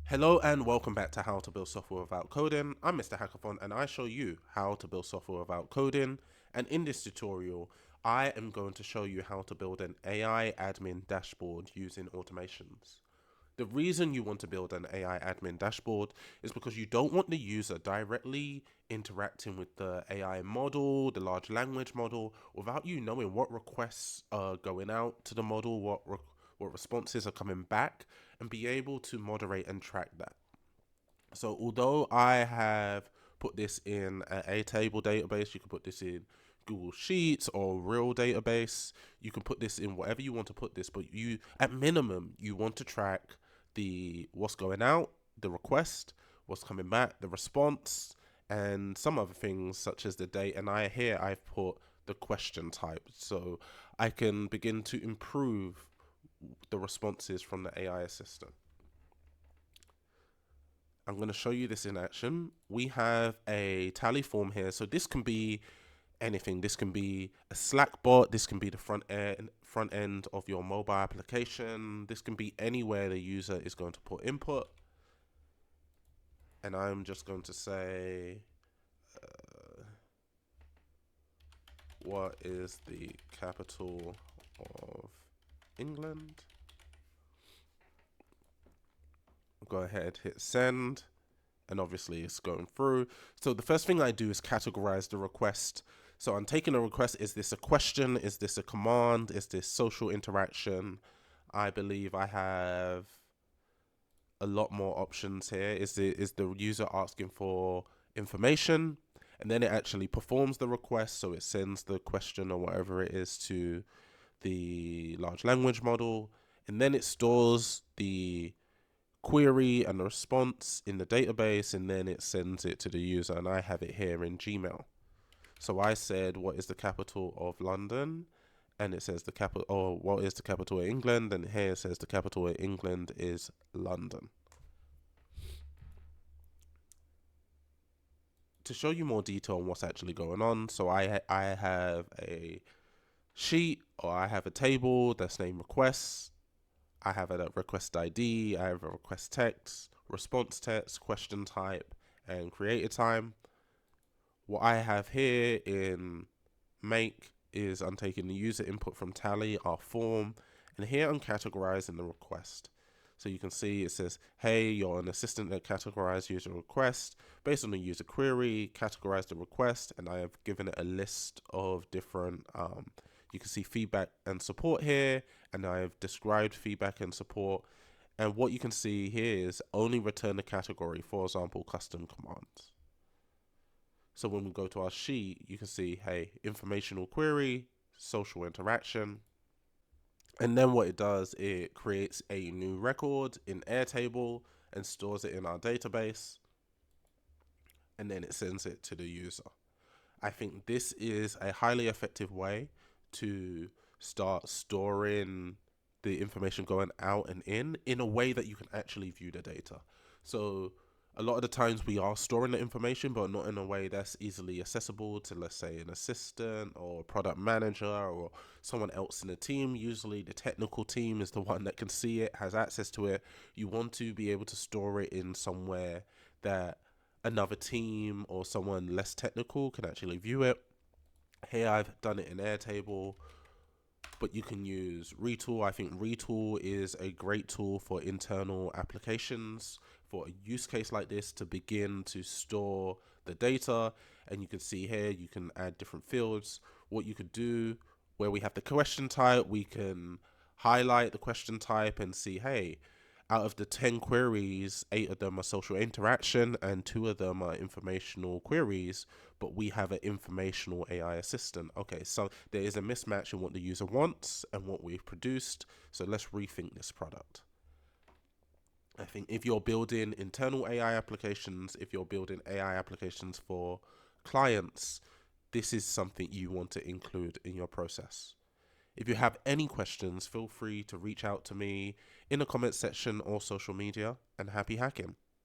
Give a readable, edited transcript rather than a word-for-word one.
Hello and welcome back to How to Build Software Without Coding. I'm Mr. Hackathon and I show you how to build software without coding. And in this tutorial, I am going to show you how to build an AI admin dashboard using automations. The reason you want to build an AI admin dashboard is because you don't want the user directly interacting with the AI model, the large language model, without you knowing what requests are going out to the model, what responses are coming back, and be able to moderate and track that. So although I have put this in a table database, you can put this in Google Sheets or real database. You can put this in whatever you want to put this, but you at minimum you want to track the what's going out, the request, what's coming back, the response, and some other things such as the date. And I've put the question type, so I can begin to improve the responses from the AI assistant. I'm going to show you this in action. We have a tally form here. So this can be anything. This can be a Slack bot. This can be the front end of your mobile application. This can be anywhere the user is going to put input. And I'm just going to say, what is the capital of England? Go ahead, hit send. And obviously it's going through. So the first thing I do is categorize the request. So I'm taking a request. Is this a question? Is this a command? Is this social interaction? I believe I have a lot more options here. Is the user asking for information? And then it actually performs the request. So it sends the question or whatever it is to the large language model. And then it stores the query and the response in the database, and then it sends it to the user, and I have it here in Gmail. So I said, what is the capital of London? And it says the capital, or what is the capital of England? And here it says the capital of England is London. To show you more detail on what's actually going on, so I have a sheet, or I have a table that's named requests. I have a request ID, I have a request text, response text, question type, and creator time. What I have here in make is I'm taking the user input from tally, our form, and here I'm categorizing the request. So you can see it says, hey, you're an assistant that categorize user request. Based on the user query, categorize the request, and I have given it a list of different you can see feedback and support here, and I have described feedback and support. And what you can see here is only return the category, for example, custom commands. So when we go to our sheet, you can see, hey, informational query, social interaction. And then what it does, it creates a new record in Airtable and stores it in our database. And then it sends it to the user. I think this is a highly effective way to start storing the information going out and in a way that you can actually view the data. So a lot of the times we are storing the information, but not in a way that's easily accessible to, let's say, an assistant or a product manager or someone else in the team. Usually the technical team is the one that can see it, has access to it. You want to be able to store it in somewhere that another team or someone less technical can actually view it. Here I've done it in Airtable, but you can use Retool. I think Retool is a great tool for internal applications for a use case like this to begin to store the data. And you can see here, you can add different fields. What you could do, where we have the question type, we can highlight the question type and see, hey, out of the 10 queries, 8 of them are social interaction and 2 of them are informational queries, but we have an informational AI assistant. Okay, so there is a mismatch in what the user wants and what we've produced. So let's rethink this product. I think if you're building internal AI applications, if you're building AI applications for clients, this is something you want to include in your process. If you have any questions, feel free to reach out to me in the comments section or social media, and happy hacking.